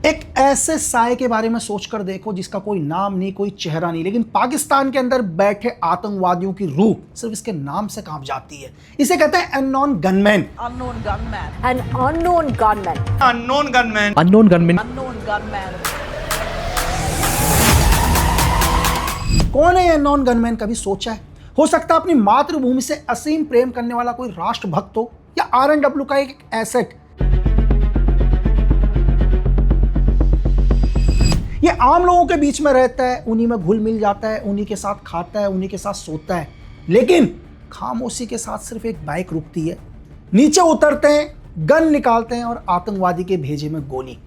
एक ऐसे साए के बारे में सोचकर देखो जिसका कोई नाम नहीं, कोई चेहरा नहीं, लेकिन पाकिस्तान के अंदर बैठे आतंकवादियों की रूह सिर्फ इसके नाम से कांप जाती है। इसे कहते हैं unknown gunman. Unknown gunman. An unknown gunman. Unknown gunman. Unknown gunman. Unknown gunman. कौन है ये अननोन गनमैन, कभी सोचा है? हो सकता है अपनी मातृभूमि से असीम प्रेम करने वाला कोई राष्ट्रभक्त हो, या आरएनडब्ल्यू का एक एसेट। ये आम लोगों के बीच में रहता है, उन्हीं में घुल मिल जाता है, उन्हीं के साथ खाता है, उन्हीं के साथ सोता है, लेकिन खामोशी के साथ सिर्फ एक बाइक रुकती है, नीचे उतरते हैं, गन निकालते हैं और आतंकवादी के भेजे में गोली।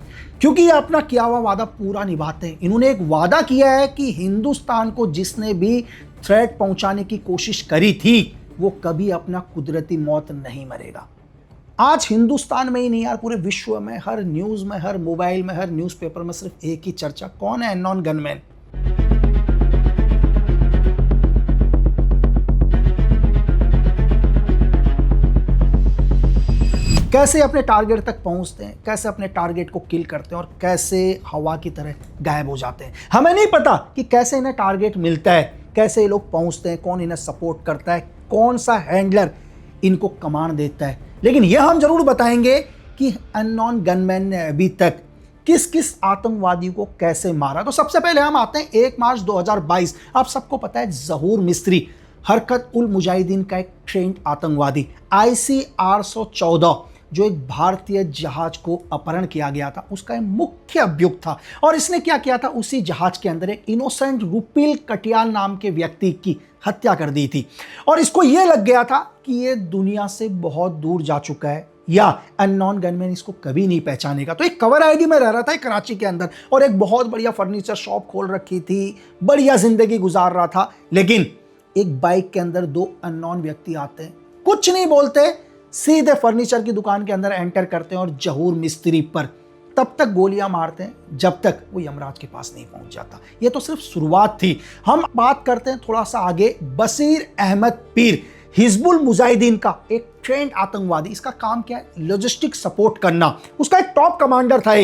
क्योंकि ये अपना किया हुआ वादा पूरा निभाते हैं। इन्होंने एक वादा किया है कि हिंदुस्तान को जिसने भी थ्रेट पहुंचाने की कोशिश करी थी वो कभी अपना कुदरती मौत नहीं मरेगा। आज हिंदुस्तान में ही नहीं यार, पूरे विश्व में, हर न्यूज में, हर मोबाइल में, हर न्यूज़पेपर में सिर्फ एक ही चर्चा, कौन है अननोन गनमैन। कैसे अपने टारगेट तक पहुंचते हैं, कैसे अपने टारगेट को किल करते हैं और कैसे हवा की तरह गायब हो जाते हैं। हमें नहीं पता कि कैसे इन्हें टारगेट मिलता है, कैसे ये लोग पहुंचते हैं, कौन इन्हें सपोर्ट करता है, कौन सा हैंडलर इनको कमांड देता है, लेकिन यह हम जरूर बताएंगे कि अननोन गनमैन ने अभी तक किस किस आतंकवादी को कैसे मारा। तो सबसे पहले हम आते हैं 1 मार्च 2022। आप सबको पता है ज़हूर मिस्त्री हरकत उल मुजाहिदीन का एक ट्रेंड आतंकवादी, ICR-114 जो एक भारतीय जहाज को अपहरण किया गया था, उसका एक मुख्य अभियुक्त था। और इसने क्या किया था, उसी जहाज के अंदर एक इनोसेंट रुपिल कटियाल नाम के व्यक्ति की हत्या कर दी थी। और इसको यह लग गया था कि ये दुनिया से बहुत दूर जा चुका है, या अननोन गनमैन इसको कभी नहीं पहचानेगा। तो एक कवर आईडी में रह रहा था कराची के अंदर, और एक बहुत बढ़िया फर्नीचर शॉप खोल रखी थी, बढ़िया जिंदगी गुजार रहा था। लेकिन एक बाइक के अंदर 2 अननोन व्यक्ति आते हैं, कुछ नहीं बोलते, सीधे फर्नीचर की दुकान के अंदर एंटर करते हैं और ज़हूर मिस्त्री पर तब तक गोलियां मारते हैं जब तक वो यमराज के पास नहीं पहुंच जाता। ये तो सिर्फ शुरुआत थी। हम बात करते हैं थोड़ा सा आगे, बशीर अहमद पीर, हिजबुल मुजाहिदीन का एक ट्रेंड आतंकवादी। इसका काम क्या है, लॉजिस्टिक सपोर्ट करना। उसका एक टॉप कमांडर था।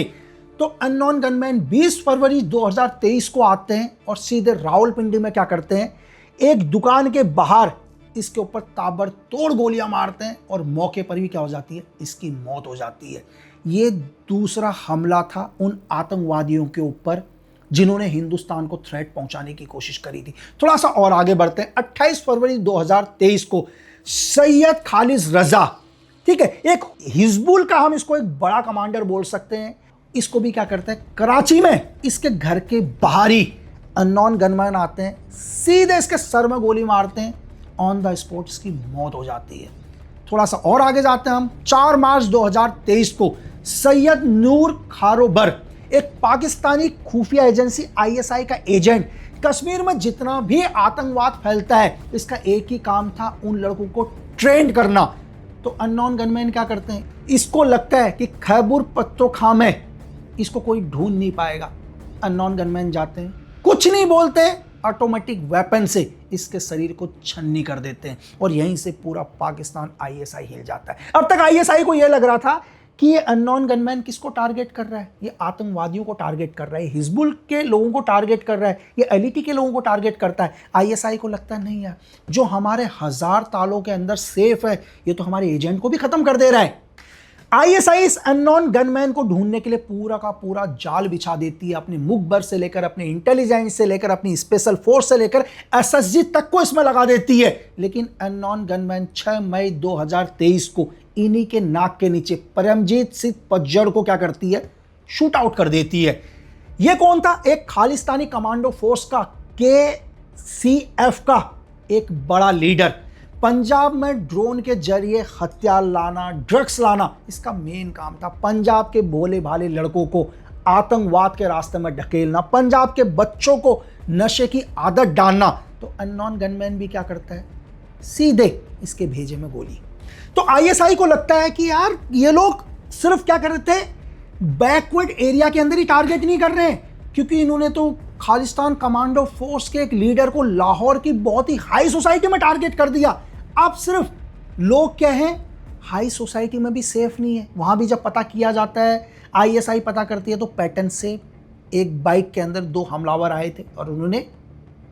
तो अननोन गनमैन 20 फरवरी 2023 को आते हैं और सीधे रावलपिंडी में क्या करते हैं, एक दुकान के बाहर इसके ऊपर ताबड़तोड़ गोलियां मारते हैं और मौके पर भी क्या हो जाती है, इसकी मौत हो जाती है। ये दूसरा हमला था उन आतंकवादियों के ऊपर जिन्होंने हिंदुस्तान को थ्रेट पहुंचाने की कोशिश करी थी। थोड़ा सा और आगे बढ़ते हैं। 28 फरवरी 2023 को सैयद खालिद रजा, ठीक है, एक हिजबुल का हम इसको एक बड़ा कमांडर बोल सकते हैं, इसको भी क्या करते हैं, कराची में इसके घर के बाहर ही अननोन गनमैन आते हैं, सीधे इसके सर में गोली मारते हैं, ऑन द स्पॉट इसकी मौत हो जाती है। थोड़ा सा और आगे जाते हैं हम। 4 मार्च 2023 को सैयद नूर खारोबर, एक पाकिस्तानी खुफिया एजेंसी ISI का एजेंट, कश्मीर में जितना भी आतंकवाद फैलता है इसका एक ही काम था, उन लड़कों को ट्रेंड करना। तो अननोन गनमैन क्या करते हैं, इसको लगता है कि खैबर पख्तूनख्वा में इसको कोई ढूंढ नहीं पाएगा। अननोन गनमैन जाते हैं, कुछ नहीं बोलते, ऑटोमेटिक वेपन से इसके शरीर को छन्नी कर देते हैं और यहीं से पूरा पाकिस्तान ISI हिल जाता है। अब तक ISI को यह लग रहा था कि ये अननोन गनमैन किसको टारगेट कर रहा है, ये आतंकवादियों को टारगेट कर रहा है, हिजबुल के लोगों को टारगेट कर रहा है, ये LET के लोगों को टारगेट करता है। ISI को लगता नहीं यार, जो हमारे 1000 तालों के अंदर सेफ है ये तो हमारे एजेंट को भी खत्म कर दे रहा है। ISI इस अननोन गनमैन को ढूंढने के लिए पूरा का पूरा जाल बिछा देती है, अपने मुखबर से लेकर, अपने इंटेलिजेंस से लेकर, अपनी स्पेशल फोर्स से लेकर SSG तक को इसमें लगा देती है। लेकिन अननोन गनमैन 6 मई 2023 को इन्हीं के नाक के नीचे परमजीत सिंह पज्जड़ को क्या करती है, शूट आउट कर देती है। यह कौन था, एक खालिस्तानी कमांडो फोर्स का KCF का एक बड़ा लीडर, पंजाब में ड्रोन के जरिए हथियार लाना, ड्रग्स लाना इसका मेन काम था। पंजाब के भोले भाले लड़कों को आतंकवाद के रास्ते में ढकेलना, पंजाब के बच्चों को नशे की आदत डालना। तो अननोन गनमैन भी क्या करता है, सीधे इसके भेजे में गोली। तो ISI को लगता है कि यार ये लोग सिर्फ क्या कर रहे थे, बैकवर्ड एरिया के अंदर ही टारगेट नहीं कर रहे हैं, क्योंकि इन्होंने तो खालिस्तान कमांडो फोर्स के एक लीडर को लाहौर की बहुत ही हाई सोसाइटी में टारगेट कर दिया। अब सिर्फ लोग क्या हैं, हाई सोसाइटी में भी सेफ नहीं है, वहां भी जब पता किया जाता है आईएसआई पता करती है तो पैटर्न से एक बाइक के अंदर 2 हमलावर आए थे और उन्होंने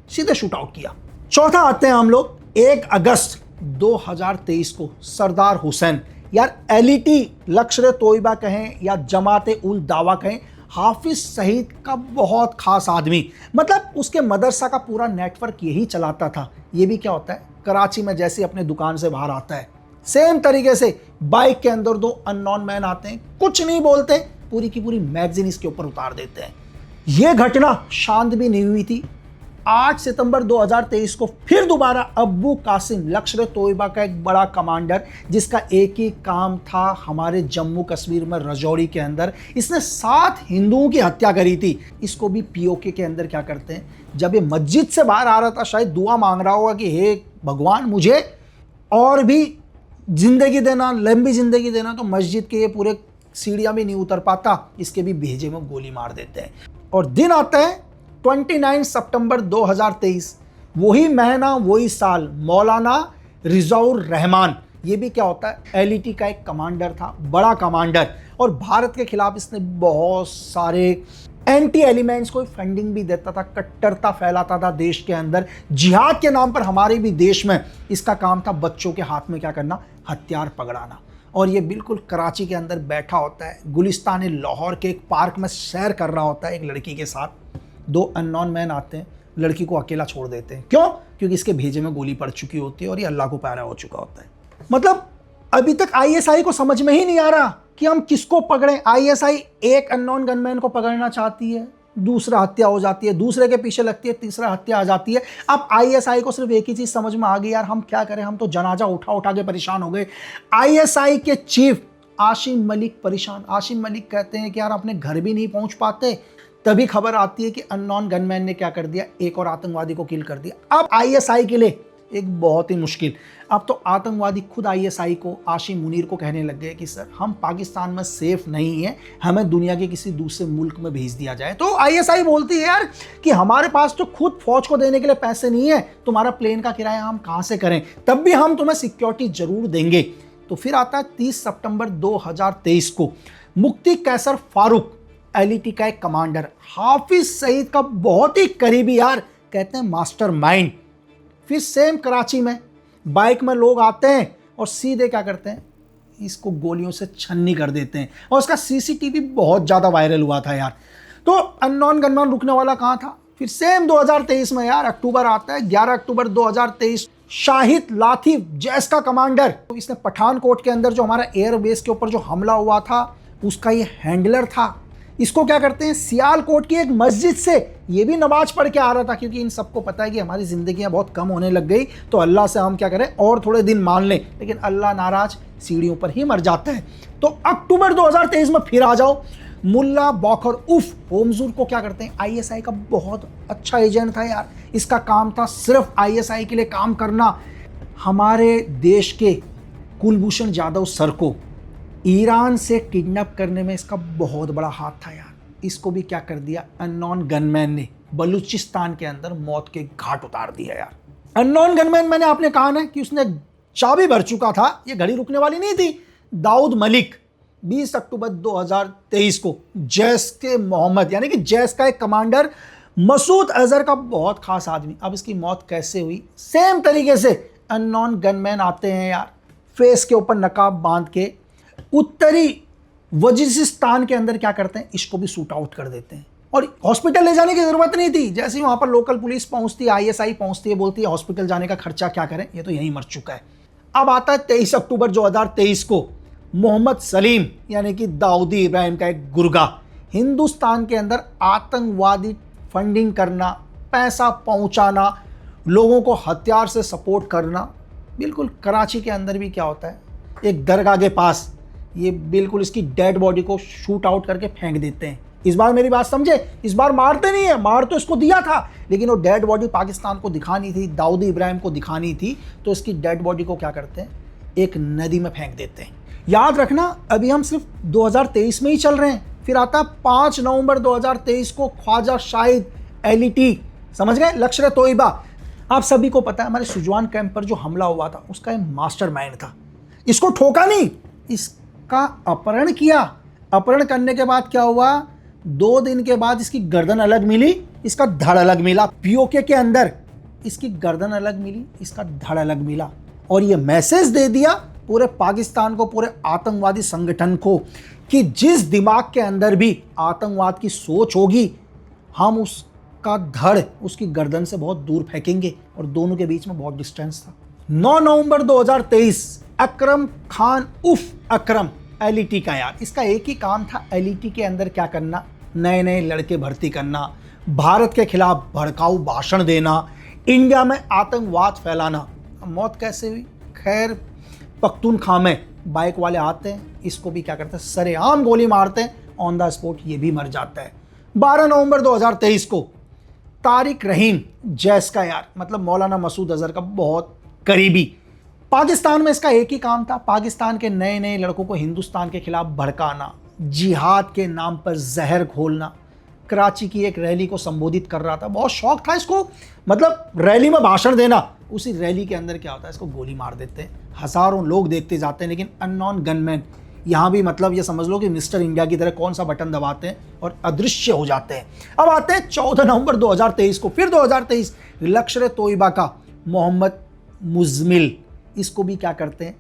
सीधे शूट आउट किया। चौथा आते हैं हम लोग 1 अगस्त 2023 को सरदार हुसैन, यार एलईटी लश्कर तोयबा कहें या जमाते उल दावा कहें, हाफिज सईद का बहुत खास आदमी, मतलब उसके मदरसा का पूरा नेटवर्क यही चलाता था। ये भी क्या होता है, कराची में जैसे अपने दुकान से बाहर आता है सेम तरीके से बाइक के अंदर 2 अननोन मैन आते हैं, कुछ नहीं बोलते, पूरी की पूरी मैगजीन इसके ऊपर उतार देते हैं। यह घटना शांत भी नहीं हुई थी। 8 सितंबर 2023 को फिर दोबारा अब्बू कासिम, लश्कर तोयबा का एक बड़ा कमांडर जिसका एक ही काम था हमारे जम्मू कश्मीर में रजौरी के अंदर, इसने 7 हिंदुओं की हत्या करी थी। इसको भी पीओके के अंदर क्या करते हैं, जब ये मस्जिद से बाहर आ रहा था, शायद दुआ मांग रहा होगा कि हे भगवान मुझे और भी जिंदगी देना, लंबी जिंदगी देना, तो मस्जिद के ये पूरे सीढ़ियाँ भी नहीं उतर पाता, इसके भी भेजे में गोली मार देते हैं। और दिन आता है 29 सितंबर 2023, वही महीना वही साल, मौलाना रिजौर रहमान, ये भी क्या होता है एलईटी का एक कमांडर था, बड़ा कमांडर, और भारत के खिलाफ इसने बहुत सारे एंटी एलिमेंट्स को फंडिंग भी देता था, कट्टरता फैलाता था देश के अंदर, जिहाद के नाम पर हमारे भी देश में इसका काम था बच्चों के हाथ में क्या करना, हथियार पकड़ाना। और ये बिल्कुल कराची के अंदर बैठा होता है, गुलिस्तान लाहौर के एक पार्क में सैर कर रहा होता है एक लड़की के साथ, 2 अननोन मैन आते हैं, लड़की को अकेला छोड़ देते हैं। क्यों? क्योंकि इसके भेजे में गोली पड़ चुकी होती है और ये अल्लाह को प्यारा हो चुका होता है। मतलब अभी तक आईएसआई को समझ में ही नहीं आ रहा कि हम किसको पकड़ें। आईएसआई एक अननोन गनमैन को पकड़ना चाहती है, दूसरा हत्या हो जाती है, दूसरे के पीछे लगती है, तीसरा हत्या आ जाती है। अब आईएसआई को सिर्फ एक ही चीज समझ में आ गई, यार हम क्या करें, हम तो जनाजा उठा उठा के परेशान हो गए। आईएसआई के चीफ आसिम मलिक परेशान। आसिम मलिक कहते हैं कि यार अपने घर भी नहीं पहुंच पाते, तभी खबर आती है कि अननोन गनमैन ने क्या कर दिया, एक और आतंकवादी को किल कर दिया। अब आईएसआई के लिए एक बहुत ही मुश्किल, अब तो आतंकवादी खुद आईएसआई को, आशिम मुनीर को कहने लग गए कि सर हम पाकिस्तान में सेफ नहीं है, हमें दुनिया के किसी दूसरे मुल्क में भेज दिया जाए। तो आईएसआई बोलती है यार कि हमारे पास तो खुद फौज को देने के लिए पैसे नहीं है, तुम्हारा प्लेन का किराया हम कहाँ से करें, तब भी हम तुम्हें सिक्योरिटी जरूर देंगे। तो फिर आता है 30 सितंबर 2023 को, मुफ्ती कैसर फारूक, एलईटी का एक कमांडर, हाफिज सईद का बहुत ही करीबी, यार कहते हैं मास्टर माइंड, फिर सेम कराची में बाइक में लोग आते हैं और सीधे क्या करते हैं, इसको गोलियों से छन्नी कर देते हैं। और उसका सीसीटीवी बहुत ज़्यादा वायरल हुआ था यार। तो अननोन गनमैन रुकने वाला कहाँ था, फिर सेम 2023 में यार अक्टूबर आता है, 11 अक्टूबर 2023, शाहिद लाथीफ जैश का कमांडर, तो इसने पठानकोट के अंदर जो हमारा एयरबेस के ऊपर जो हमला हुआ था उसका ये हैंडलर था। इसको क्या करते हैं, सियालकोट की एक मस्जिद से ये भी नमाज पढ़ के आ रहा था, क्योंकि इन सबको पता है कि हमारी जिंदगियां बहुत कम होने लग गई, तो अल्लाह से हम क्या करें और थोड़े दिन मान लें, लेकिन अल्लाह नाराज सीढ़ियों पर ही मर जाता है। तो अक्टूबर 2023 में फिर आ जाओ, मुल्ला बौखर उफ होमजूर को क्या करते हैं, आईएसआई का बहुत अच्छा एजेंट था यार, इसका काम था सिर्फ आईएसआई के लिए काम करना। हमारे देश के कुलभूषण जाधव सर को ईरान से किडनैप करने में इसका बहुत बड़ा हाथ था यार। इसको भी क्या कर दिया, अननोन गनमैन ने बलूचिस्तान के अंदर मौत के घाट उतार दिया यार। अननोन गनमैन, मैंने आपने कहा ना कि उसने चाबी भर चुका था, ये घड़ी रुकने वाली नहीं थी। दाऊद मलिक 20 अक्टूबर 2023 को जैश के मोहम्मद, यानी कि जैश का एक कमांडर, मसूद अजहर का बहुत खास आदमी। अब इसकी मौत कैसे हुई, सेम तरीके से अननोन गनमैन आते हैं यार, फेस के ऊपर नकाब बांध के, उत्तरी वजीरिस्तान के अंदर क्या करते हैं, इसको भी शूट आउट कर देते हैं। और हॉस्पिटल ले जाने की जरूरत नहीं थी, जैसे ही वहां पर लोकल पुलिस पहुंचती है, आईएसआई पहुंचती है, बोलती है हॉस्पिटल जाने का खर्चा क्या करें, ये तो यहीं मर चुका है। अब आता है 23 अक्टूबर 2023 को, मोहम्मद सलीम यानी कि दाऊदी इब्राहिम का एक गुर्गा, हिंदुस्तान के अंदर आतंकवादी फंडिंग करना, पैसा पहुंचाना, लोगों को हथियार से सपोर्ट करना। बिल्कुल कराची के अंदर भी क्या होता है, एक दरगाह के पास ये बिल्कुल इसकी डेड बॉडी को शूट आउट करके फेंक देते हैं। इस बार मेरी बात समझे, इस बार मारते नहीं है, मार तो इसको दिया था, लेकिन वो डेड बॉडी पाकिस्तान को दिखानी थी, दाऊदी इब्राहिम को दिखानी थी, तो इसकी डेड बॉडी को क्या करते हैं, एक नदी में फेंक देते हैं। याद रखना अभी हम सिर्फ 2023 में ही चल रहे हैं। फिर आता 5 नवंबर 2023 को ख्वाजा शाहिद, एलईटी, समझ गए, लश्कर तोयबा। आप सभी को पता है हमारे सुजवान कैंप पर जो हमला हुआ था उसका मास्टरमाइंड था। इसको ठोका नहीं, इसका अपहरण किया, अपहरण करने के बाद क्या हुआ, 2 दिन के बाद इसकी गर्दन अलग मिली, इसका धड़ अलग मिला। पीओके के अंदर इसकी गर्दन अलग मिली, इसका धड़ अलग मिला, और ये मैसेज दे दिया पूरे पाकिस्तान को, पूरे आतंकवादी संगठन को, कि जिस दिमाग के अंदर भी आतंकवाद की सोच होगी, हम उसका धड़ उसकी गर्दन से बहुत दूर फेंकेंगे। और दोनों के बीच में बहुत डिस्टेंस था। 9 नवंबर 2023 अकरम खान उफ अकरम, एलईटी का यार, इसका एक ही काम था एलईटी के अंदर क्या करना, नए नए लड़के भर्ती करना, भारत के खिलाफ भड़काऊ भाषण देना, इंडिया में आतंकवाद फैलाना। मौत कैसे हुई, खैर पख्तूनख्वा में बाइक वाले आते हैं, इसको भी क्या करते हैं, सरेआम गोली मारते हैं, ऑन द स्पॉट ये भी मर जाता है। 12 नवंबर 2023 को तारिक रहीम, जैस का यार, मतलब मौलाना मसूद अजहर का बहुत करीबी, पाकिस्तान में इसका एक ही काम था, पाकिस्तान के नए नए लड़कों को हिंदुस्तान के खिलाफ भड़काना, जिहाद के नाम पर जहर घोलना। कराची की एक रैली को संबोधित कर रहा था, बहुत शौक था इसको, मतलब रैली में भाषण देना। उसी रैली के अंदर क्या होता है, इसको गोली मार देते हैं। हज़ारों लोग देखते जाते हैं, लेकिन अननोन गनमैन यहाँ भी, मतलब ये समझ लो कि मिस्टर इंडिया की तरह कौन सा बटन दबाते हैं और अदृश्य हो जाते हैं। अब आते हैं 14 नवंबर 2023 को, फिर 2023 लश्कर तोयबा का मोहम्मद मुजमिल, इसको भी क्या करते हैं,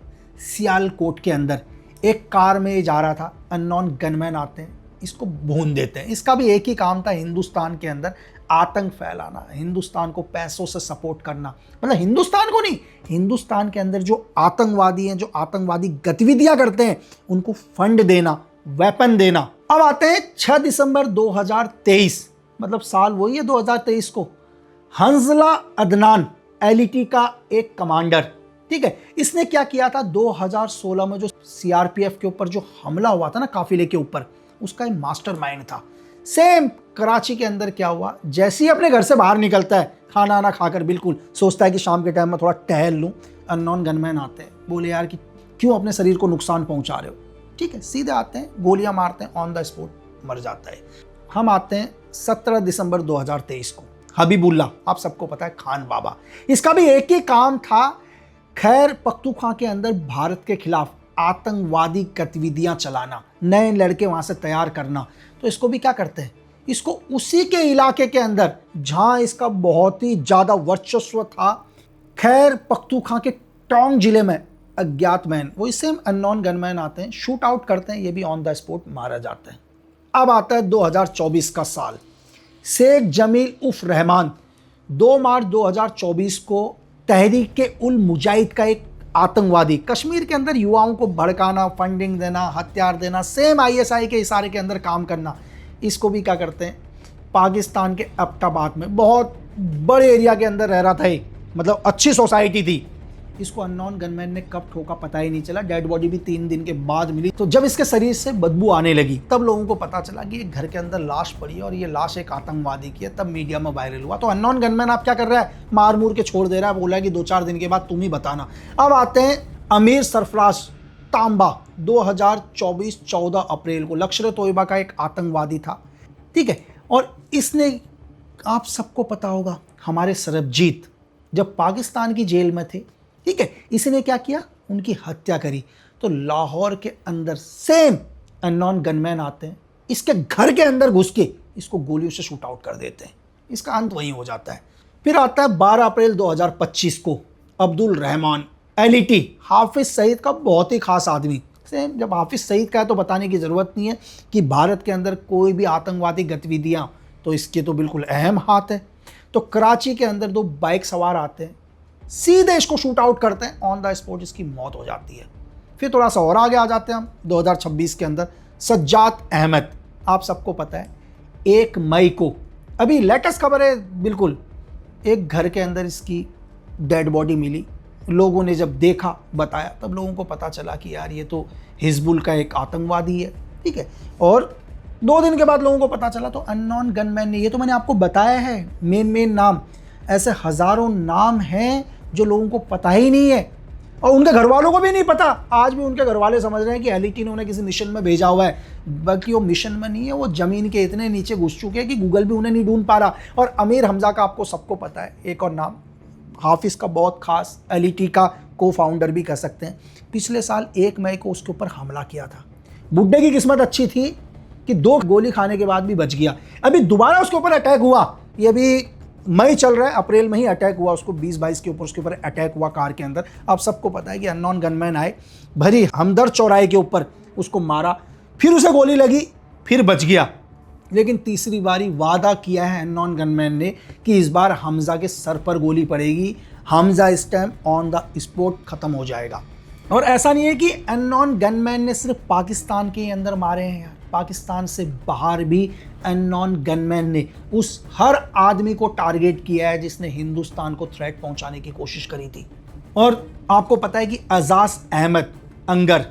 सियालकोट के अंदर एक कार में जा रहा था, अननोन गनमैन आते हैं, इसको भून देते हैं। इसका भी एक ही काम था, हिंदुस्तान के अंदर आतंक फैलाना, हिंदुस्तान को पैसों से सपोर्ट करना, मतलब हिंदुस्तान को नहीं, हिंदुस्तान के अंदर जो आतंकवादी हैं, जो आतंकवादी गतिविधियां करते हैं, उनको फंड देना, वेपन देना। अब आते हैं 6 दिसंबर 2023, मतलब साल वही है 2023 को, हंजला अदनान, एलईटी का एक कमांडर, ठीक है, इसने क्या किया था, 2016 में जो सीआरपीएफ के ऊपर जो हमला हुआ था ना काफिले के ऊपर, उसका एक मास्टरमाइंड था। सेम कराची के अंदर क्या हुआ, जैसे ही अपने घर से बाहर निकलता है, खाना आना खाकर बिल्कुल सोचता है कि शाम के टाइम में थोड़ा टहल लूं, अननोन गनमैन आते हैं, बोले यार कि क्यों अपने शरीर को नुकसान पहुंचा रहे हो, ठीक है, सीधे आते हैं, गोलियां मारते हैं, ऑन द स्पॉट मर जाता है। हम आते हैं 17 दिसंबर 2023 को, हबीबुल्ला, आप सबको पता है, खान बाबा, इसका भी एक ही काम था, खैर पख्तूनख्वा के अंदर भारत के खिलाफ आतंकवादी गतिविधियां चलाना, नए लड़के वहां से तैयार करना। तो इसको भी क्या करते हैं, इसको उसी के इलाके के अंदर जहां इसका बहुत ही ज्यादा वर्चस्व था, खैर पख्तूनख्वा के टोंक जिले में अज्ञात मैन, वही सेम अननोन गनमैन आते हैं, शूट आउट करते हैं, ये भी ऑन द स्पॉट मारा जाते हैं। अब आता है 2024 का साल, शेख जमील उफ रहमान, 2 मार्च 2024 को तहरीक के उल मुजाहिद का एक आतंकवादी, कश्मीर के अंदर युवाओं को भड़काना, फंडिंग देना, हथियार देना, सेम आईएसआई के इशारे के अंदर काम करना, इसको भी क्या करते हैं, पाकिस्तान के एबटाबाद में बहुत बड़े एरिया के अंदर रह रहा था, मतलब अच्छी सोसाइटी थी, इसको अननोन गनमैन ने कब ठोका पता ही नहीं चला, डेड बॉडी भी 3 दिन के बाद मिली। तो जब इसके शरीर से बदबू आने लगी, तब लोगों को पता चला कि एक घर के अंदर लाश पड़ी है और ये लाश एक आतंकवादी की है, तब मीडिया में वायरल हुआ। तो अननोन गनमैन आप क्या कर रहा है, मार मूर के छोड़ दे रहा है, बोला है कि 2-4 दिन के बाद तुम ही बताना। अब आते हैं अमीर सरफराज तांबा, 2024 14 अप्रैल को, लश्कर तोयबा का एक आतंकवादी था, ठीक है, और इसने, आप सबको पता होगा, हमारे सरबजीत जब पाकिस्तान की जेल में थे, ठीक है, इसने क्या किया, उनकी हत्या करी। तो लाहौर के अंदर सेम अननोन गनमैन आते हैं, इसके घर के अंदर घुस के इसको गोलियों से शूट आउट कर देते हैं, इसका अंत वहीं हो जाता है। फिर आता है 12 अप्रैल 2025 को, अब्दुल रहमान, एलईटी, हाफिज सईद का बहुत ही खास आदमी, सेम, जब हाफिज सईद का है तो बताने की ज़रूरत नहीं है कि भारत के अंदर कोई भी आतंकवादी गतिविधियाँ, तो इसके तो बिल्कुल अहम हाथ है। तो कराची के अंदर 2 बाइक सवार आते हैं, सीधे इसको शूट आउट करते हैं, ऑन द स्पॉट इसकी मौत हो जाती है। फिर थोड़ा सा और आगे आ जाते हैं हम 2026 के अंदर, सज्जाद अहमद, आप सबको पता है, 1 मई को, अभी लेटेस्ट खबर है बिल्कुल, एक घर के अंदर इसकी डेड बॉडी मिली, लोगों ने जब देखा, बताया, तब लोगों को पता चला कि यार ये तो हिजबुल का एक आतंकवादी है, ठीक है, और 2 दिन के बाद लोगों को पता चला। तो अननोन गनमैन ने, ये तो मैंने आपको बताया है मेन नाम, ऐसे हज़ारों नाम हैं जो लोगों को पता ही नहीं है, और उनके घर वालों को भी नहीं पता। आज भी उनके घर वाले समझ रहे हैं कि एलईटी ने उन्हें किसी मिशन में भेजा हुआ है, बल्कि वो मिशन में नहीं है, वो ज़मीन के इतने नीचे घुस चुके हैं कि गूगल भी उन्हें नहीं ढूंढ पा रहा। और अमीर हमजा का आपको सबको पता है, एक और नाम, हाफिज़ का बहुत खास, एलईटी का को फाउंडर भी कह सकते हैं। पिछले साल 1 मई को उसके ऊपर हमला किया था, बुड्ढे की किस्मत अच्छी थी कि 2 गोली खाने के बाद भी बच गया। अभी दोबारा उसके ऊपर अटैक हुआ, ये अभी मई चल रहा है, अप्रैल में ही अटैक हुआ उसको, 20-22 के ऊपर उसके ऊपर अटैक हुआ कार के अंदर। आप सबको पता है कि अननोन गनमैन आए, भरी हमदर्द चौराहे के ऊपर उसको मारा, फिर उसे गोली लगी, फिर बच गया। लेकिन तीसरी बारी वादा किया है अननोन गनमैन ने कि इस बार हमजा के सर पर गोली पड़ेगी, हमजा इस टाइम ऑन द स्पॉट खत्म हो जाएगा। और ऐसा नहीं है कि अननोन गनमैन ने सिर्फ पाकिस्तान के अंदर मारे हैं यार, पाकिस्तान से बाहर भी अननोन गनमैन ने उस हर आदमी को टारगेट किया है जिसने हिंदुस्तान को थ्रेट पहुंचाने की कोशिश करी थी। और आपको पता है कि अजाज अहमद अंगर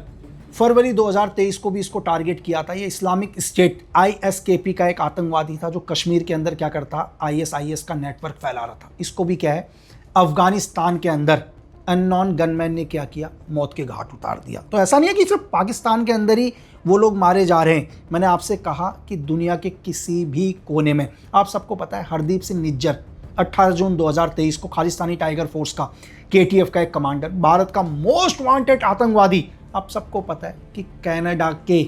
फरवरी 2023 को भी इसको टारगेट किया था। ये इस्लामिक स्टेट ISKP का एक आतंकवादी था जो कश्मीर के अंदर क्या करता, ISIS का नेटवर्क फैला रहा था। इसको भी क्या है, अफगानिस्तान के अंदर अननोन गनमैन ने क्या किया, मौत के घाट उतार दिया। तो ऐसा नहीं है कि सिर्फ पाकिस्तान के अंदर ही वो लोग मारे जा रहे हैं। मैंने आपसे कहा कि दुनिया के किसी भी कोने में, आप सबको पता है हरदीप सिंह निज्जर 18 जून 2023 को खालिस्तानी टाइगर फोर्स का KTF का एक कमांडर, भारत का मोस्ट वांटेड आतंकवादी, आप सबको पता है कि कनाडा के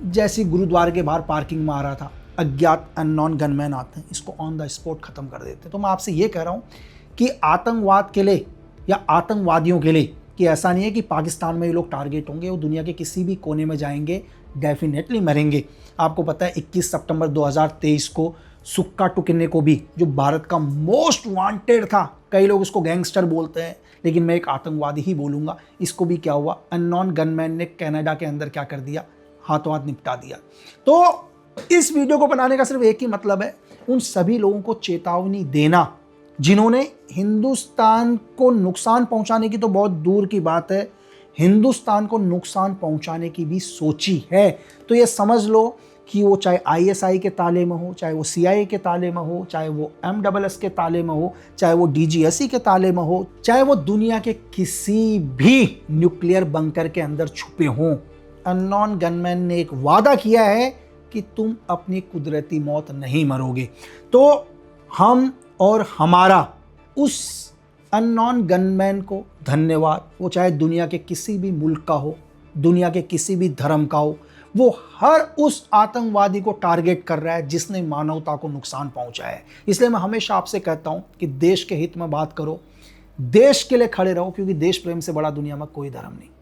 जैसी गुरुद्वारे के बाहर पार्किंग में आ रहा था। अज्ञात अननोन गनमैन आते हैं, इसको ऑन द स्पॉट खत्म कर देते हैं। तो मैं आपसे ये कह रहा हूँ कि आतंकवाद के लिए या आतंकवादियों के लिए कि ऐसा नहीं है कि पाकिस्तान में ये लोग टारगेट होंगे, वो दुनिया के किसी भी कोने में जाएंगे, डेफिनेटली मरेंगे। आपको पता है 21 सितंबर 2023 को सुक्का टुकने को भी, जो भारत का मोस्ट वांटेड था, कई लोग उसको गैंगस्टर बोलते हैं लेकिन मैं एक आतंकवादी ही बोलूँगा, इसको भी क्या हुआ, अननोन गनमैन ने कनाडा के अंदर क्या कर दिया, हाथों हाथ निपटा दिया। तो इस वीडियो को बनाने का सिर्फ एक ही मतलब है, उन सभी लोगों को चेतावनी देना जिन्होंने हिंदुस्तान को नुकसान पहुंचाने की तो बहुत दूर की बात है, हिंदुस्तान को नुकसान पहुंचाने की भी सोची है। तो ये समझ लो कि वो चाहे ISI के ताले में हो, चाहे वो CIA के ताले में हो, चाहे वो MSS के ताले में हो, चाहे वो DGSE के ताले में हो, चाहे वो दुनिया के किसी भी न्यूक्लियर बंकर के अंदर छुपे हों, अननोन गनमैन ने एक वादा किया है कि तुम अपनी कुदरती मौत नहीं मरोगे। तो हम और हमारा उस अननोन गनमैन को धन्यवाद, वो चाहे दुनिया के किसी भी मुल्क का हो, दुनिया के किसी भी धर्म का हो, वो हर उस आतंकवादी को टारगेट कर रहा है जिसने मानवता को नुकसान पहुंचाया है। इसलिए मैं हमेशा आपसे कहता हूं कि देश के हित में बात करो, देश के लिए खड़े रहो, क्योंकि देश प्रेम से बड़ा दुनिया में कोई धर्म नहीं।